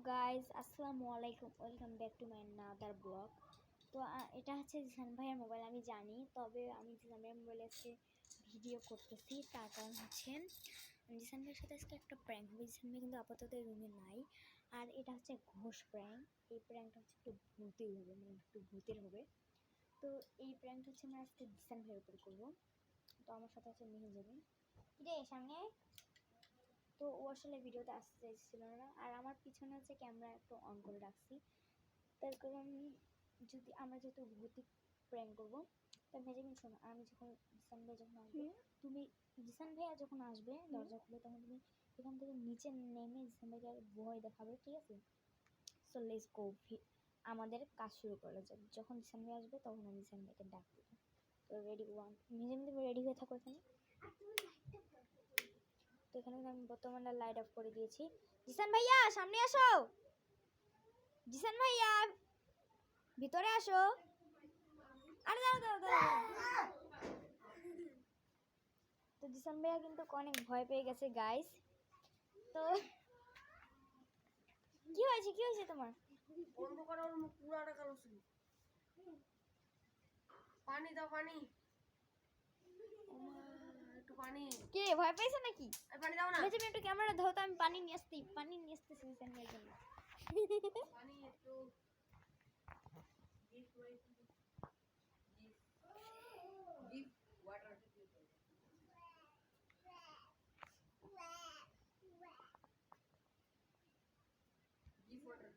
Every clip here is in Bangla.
গাইজ, আসসালামু আলাইকুম, welcome back to my another blog. তো এটা হচ্ছে জিসান ভাইয়ের মোবাইল, আমি জানি। তবে আমি জিসান ভাইয়ের মোবাইলে আজকে ভিডিও করতেছি, তার কারণ হচ্ছে জিসান ভাইয়ের সাথে আজকে একটা প্র্যাঙ্ক হবে। জিসান ভাই কিন্তু আপাতত রুমে নাই। আর এটা হচ্ছে ঘোষ প্র্যাঙ্ক। এই প্র্যাঙ্কটা হচ্ছে একটু ভূতের হবে, মানে একটু ভূতের হবে। তো এই প্র্যাঙ্কটা হচ্ছে আমরা আজকে জিসান ভাইয়ের উপর করবো। তো আমার সাথে আছে মেহেজাবিন। রে সামনে। তো ও আসলে ভিডিওতে আসতে চাইছিল না, আর আমার পিছনে হচ্ছে ক্যামেরা একটু অন করে রাখছি। তার কারণ যেহেতু ভৌতিক প্র্যাঙ্ক করবো, তাই মেজাবিন শোনো, আমি যখন জিসান ভাই যখন আসবে, তুমি জিসান ভাইয়া যখন আসবে দরজা খুলে, তখন তুমি এখান থেকে নিচে নেমে জিসান ভাইকে ভয় দেখাবে, ঠিক আছে? সো লেটস গো, আমাদের কাজ শুরু করা যাক। যখন জিসান ভাই আসবে তখন আমি জিসান ভাইকে ডাক দেবো। তো রেডি ওয়ান, মেজাবিন তুমি রেডি হয়ে থাকো এখানে। তো এখানে আমি বর্তমানে লাইট অফ করে দিয়েছি। জিসান ভাইয়া সামনে আসো, জিসান ভাইয়া ভিতরে আসো। আরে দাঁড়াও দাঁড়াও দাঁড়াও। তো জিসান ভাইয়া কিন্তু অনেক ভয় পেয়ে গেছে গাইস। তো কি হয়েছে তোমার? অন্ধকার ওর মুখ পুরো আটা কালো ছিল। পানি দাও, পানি, একটু পানি। কে ভয় পাইছো নাকি? পানি দাও না। মেজে একটু ক্যামেরা ধরো তো, আমি পানি নিয়ে আসতেছি জিসান ভাইয়ের জন্য। পানি একটু গিভ ওয়াটার, গিভ ওয়াটার।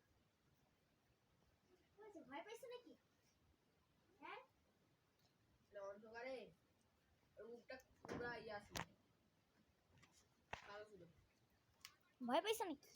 ভয় পাইছো নাকি? হ্যাঁ, অন্ধকারে ওর মুখটা পুরো ইয়া ছিল, কালো ছিল। ভয় পাইছো নাকি?